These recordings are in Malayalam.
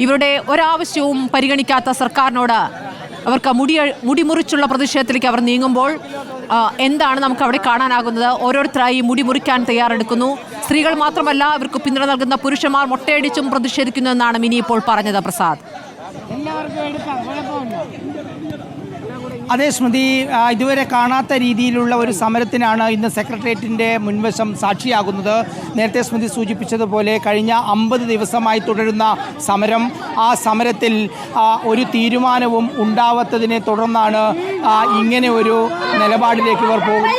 ഇവരുടെ ഒരാവശ്യവും പരിഗണിക്കാത്ത സർക്കാരിനോട് അവർക്ക് മുടിമുറിച്ചുള്ള പ്രതിഷേധത്തിലേക്ക് അവർ നീങ്ങുമ്പോൾ എന്താണ് നമുക്ക് അവിടെ കാണാനാകുന്നത്? ഓരോരുത്തരായി മുടിമുറിക്കാൻ തയ്യാറെടുക്കുന്നു. സ്ത്രീകൾ മാത്രമല്ല, ഇവർക്ക് പിന്തുണ നൽകുന്ന പുരുഷന്മാർ മൊട്ടയടിച്ചും പ്രതിഷേധിക്കുന്നു എന്നാണ് മിനി ഇപ്പോൾ പറഞ്ഞത്. പ്രസാദ്, അതേ സ്മൃതി, ഇതുവരെ കാണാത്ത രീതിയിലുള്ള ഒരു സമരത്തിനാണ് ഇന്ന് സെക്രട്ടേറിയറ്റിൻ്റെ മുൻവശം സാക്ഷിയാകുന്നത്. നേരത്തെ സ്മൃതി സൂചിപ്പിച്ചതുപോലെ കഴിഞ്ഞ 50 ദിവസമായി തുടരുന്ന സമരം, ആ സമരത്തിൽ ഒരു തീരുമാനവും ഉണ്ടാവാത്തതിനെ തുടർന്നാണ് ഇങ്ങനെ ഒരു നിലപാടിലേക്ക് ഇവർ പോകുന്നത്.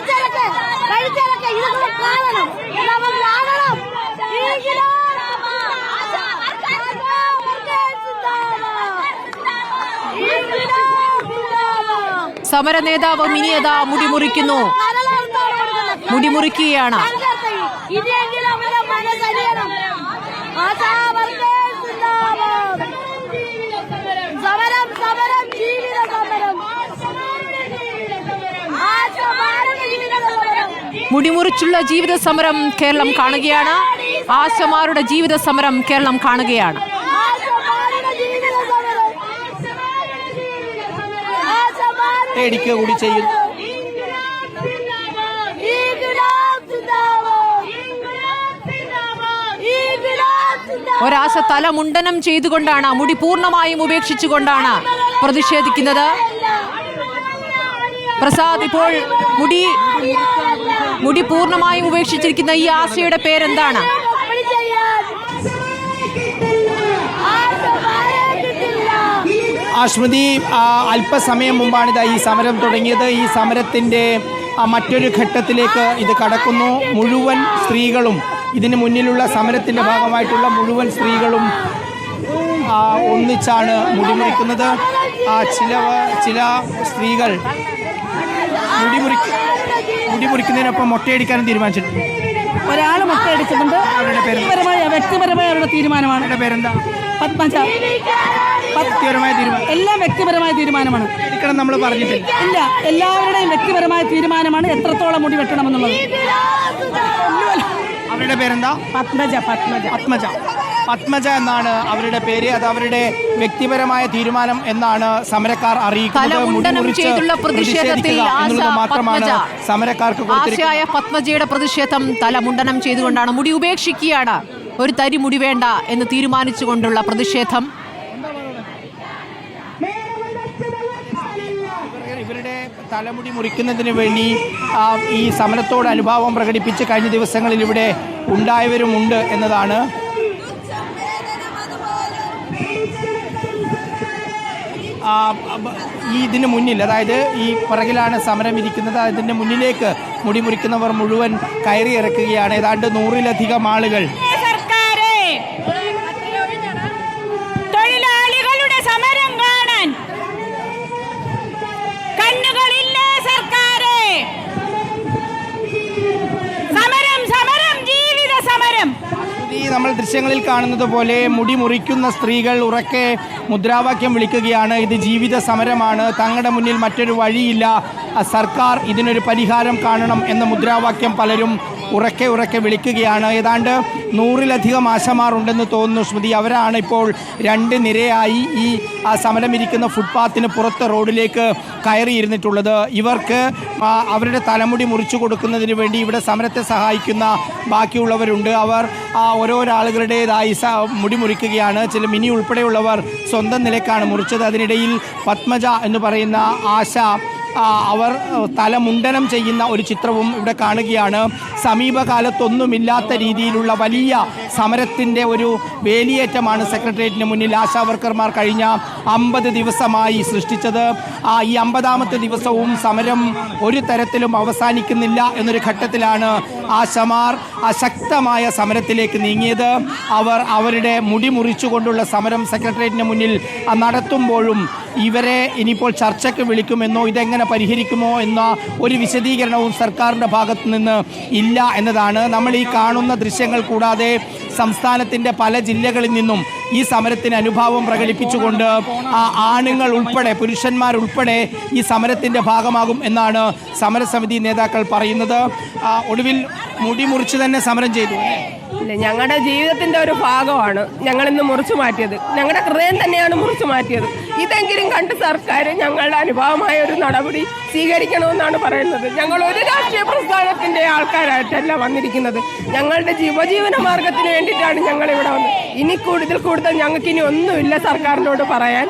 സമര നേതാവ് മിനിയത മുടിമുറിക്കുകയാണ്. മുടിമുറിച്ചുള്ള ജീവിത സമരം കേരളം കാണുകയാണ്. ആശമാരുടെ ജീവിത സമരം കേരളം കാണുകയാണ്. കൂടി ചെയ്യുന്നു. ഒരാശ തലമുണ്ടനം ചെയ്തുകൊണ്ടാണ്, മുടി പൂർണ്ണമായും ഉപേക്ഷിച്ചുകൊണ്ടാണ് പ്രതിഷേധിക്കുന്നത്. പ്രസാദ്, ഇപ്പോൾ മുടി പൂർണ്ണമായും ഉപേക്ഷിച്ചിരിക്കുന്ന ഈ ആശയുടെ പേരെന്താണ്? സ്മൃതി, അല്പസമയം മുമ്പാണിത് ഈ സമരം തുടങ്ങിയത്. ഈ സമരത്തിൻ്റെ മറ്റൊരു ഘട്ടത്തിലേക്ക് ഇത് കടക്കുന്നു. മുഴുവൻ സ്ത്രീകളും, ഇതിന് മുന്നിലുള്ള സമരത്തിൻ്റെ ഭാഗമായിട്ടുള്ള മുഴുവൻ സ്ത്രീകളും ഒന്നിച്ചാണ് മുടിമുറിക്കുന്നത്. ചില സ്ത്രീകൾ മുടിമുറിക്കുന്നതിനൊപ്പം മൊട്ടയടിക്കാനും തീരുമാനിച്ചിട്ടുണ്ട്. ഒരാൾ മുട്ടയടിച്ചിട്ടുണ്ട്. വ്യക്തിപരമായ അവരുടെ തീരുമാനമാണ്. അവരുടെ പേരെന്താ? പത്മജ. വ്യക്തിപരമായ തീരുമാനം, എല്ലാം വ്യക്തിപരമായ തീരുമാനമാണ്. എടുക്കണം നമ്മൾ പറഞ്ഞിട്ടില്ല. ഇല്ല, എല്ലാവരുടെയും വ്യക്തിപരമായ തീരുമാനമാണ് എത്രത്തോളം മുടി വെട്ടണമെന്നുള്ളത്. അവരുടെ പേരെന്താ? പത്മജ എന്നാണ് അവരുടെ പേര്. അത് അവരുടെ വ്യക്തിപരമായ തീരുമാനം എന്നാണ് സമരക്കാർ അറിയിക്കുന്നത്. മാത്രമാണ് സമരക്കാർക്ക് പത്മജയുടെ പ്രതിഷേധം തലമുണ്ടനം ചെയ്തുകൊണ്ടാണ്, മുടി ഉപേക്ഷിക്കുകയാണ്. ഒരു തരി മുടി വേണ്ട എന്ന് തീരുമാനിച്ചുകൊണ്ടുള്ള പ്രതിഷേധം. ഇവരുടെ തലമുടി മുറിക്കുന്നതിന് വേണ്ടി ഈ സമരത്തോട് അനുഭാവം പ്രകടിപ്പിച്ച് കഴിഞ്ഞ ദിവസങ്ങളിൽ ഇവിടെ ഉണ്ടായവരുമുണ്ട് എന്നതാണ്. ഇതിന് മുന്നിൽ, അതായത് ഈ പുറകിലാണ് സമരം ഇരിക്കുന്നത്, അതിൻ്റെ മുന്നിലേക്ക് മുടി മുറിക്കുന്നവർ മുഴുവൻ കയറി ഇറക്കുകയാണ്. ഏതാണ്ട് 100-ലധികം ആളുകൾ. തൊഴിലാളികളുടെ സമരം കാണാൻ കണ്ണുകളില്ലേ സർക്കാരെ? സമരം സമരം ജീവിത സമരം. നമ്മൾ ദൃശ്യങ്ങളിൽ കാണുന്നത് പോലെ മുടി മുറിക്കുന്ന സ്ത്രീകൾ ഉറക്കെ മുദ്രാവാക്യം വിളിക്കുകയാണ്. ഇത് ജീവിത സമരമാണ്, തങ്ങളുടെ മുന്നിൽ മറ്റൊരു വഴിയില്ല, സർക്കാർ ഇതിനൊരു പരിഹാരം കാണണം എന്ന മുദ്രാവാക്യം പലരും ഉറക്കെ വിളിക്കുകയാണ്. ഏതാണ്ട് 100-ലധികം ആശമാർ ഉണ്ടെന്ന് തോന്നുന്നു സ്മൃതി. അവരാണ് ഇപ്പോൾ 2 നിരയായി ഈ സമരമിരിക്കുന്ന ഫുട്പാത്തിന് പുറത്ത് റോഡിലേക്ക് കയറിയിരുന്നിട്ടുള്ളത്. ഇവർക്ക് അവരുടെ തലമുടി മുറിച്ചു കൊടുക്കുന്നതിന് വേണ്ടി ഇവിടെ സമരത്തെ സഹായിക്കുന്ന ബാക്കിയുള്ളവരുണ്ട്. അവർ ഓരോരാളുകളുടേതായി മുടി മുറിക്കുകയാണ്. ചില മിനി ഉൾപ്പെടെയുള്ളവർ സ്വന്തം നിലക്കാണ് മുറിച്ചത്. അതിനിടയിൽ പത്മജ എന്ന് പറയുന്ന ആശ അവർ തലമുണ്ടനം ചെയ്യുന്ന ഒരു ചിത്രവും ഇവിടെ കാണുകയാണ്. സമീപകാലത്തൊന്നുമില്ലാത്ത രീതിയിലുള്ള വലിയ സമരത്തിൻ്റെ ഒരു വേലിയേറ്റമാണ് സെക്രട്ടേറിയറ്റിന് മുന്നിൽ ആശാവർക്കർമാർ കഴിഞ്ഞ 50 ദിവസമായി സൃഷ്ടിച്ചത്. ഈ 50ാമത്തെ ദിവസവും സമരം ഒരു തരത്തിലും അവസാനിക്കുന്നില്ല എന്നൊരു ഘട്ടത്തിലാണ് ആശമാർ ശക്തമായ സമരത്തിലേക്ക് നീങ്ങിയത്. അവർ അവരുടെ മുടി മുറിച്ചുകൊണ്ടുള്ള സമരം സെക്രട്ടേറിയറ്റിന് മുന്നിൽ നടത്തുമ്പോഴും ഇവരെ ഇനിയിപ്പോൾ ചർച്ചയ്ക്ക് വിളിക്കുമെന്നോ ഇതെങ്ങനെ പരിഹരിക്കുമോ എന്ന ഒരു വിശദീകരണവും സർക്കാരിൻ്റെ ഭാഗത്തു നിന്ന് ഇല്ല എന്നതാണ്. നമ്മൾ ഈ കാണുന്ന ദൃശ്യങ്ങൾ കൂടാതെ സംസ്ഥാനത്തിൻ്റെ പല ജില്ലകളിൽ നിന്നും ഈ സമരത്തിന് അനുഭാവം പ്രകടിപ്പിച്ചുകൊണ്ട് ആണുങ്ങൾ ഉൾപ്പെടെ പുരുഷന്മാരുൾപ്പെടെ ഈ സമരത്തിൻ്റെ ഭാഗമാകും എന്നാണ് സമരസമിതി നേതാക്കൾ പറയുന്നത്. ഒടുവിൽ മുടി മുറിച്ച് തന്നെ സമരം ചെയ്തു. ഇല്ല, ഞങ്ങളുടെ ജീവിതത്തിന്റെ ഒരു ഭാഗമാണ് ഞങ്ങൾ ഇന്ന് മുറിച്ചു മാറ്റിയത്. ഞങ്ങളുടെ ഹൃദയം തന്നെയാണ് മുറിച്ചു മാറ്റിയത്. ഇതെങ്കിലും കണ്ട് സർക്കാർ ഞങ്ങളുടെ അനുഭവമായ ഒരു നടപടി സ്വീകരിക്കണമെന്നാണ് പറയുന്നത്. ഞങ്ങൾ ഒരു രാഷ്ട്രീയ പ്രസ്ഥാനത്തിന്റെ ആൾക്കാരായിട്ടല്ല വന്നിരിക്കുന്നത്. ഞങ്ങളുടെ ഉപജീവന മാർഗത്തിന് വേണ്ടിയിട്ടാണ് ഞങ്ങൾ ഇവിടെ വന്നത്. ഇനി കൂടുതൽ ഞങ്ങൾക്ക് ഇനി ഒന്നുമില്ല സർക്കാരിനോട് പറയാൻ.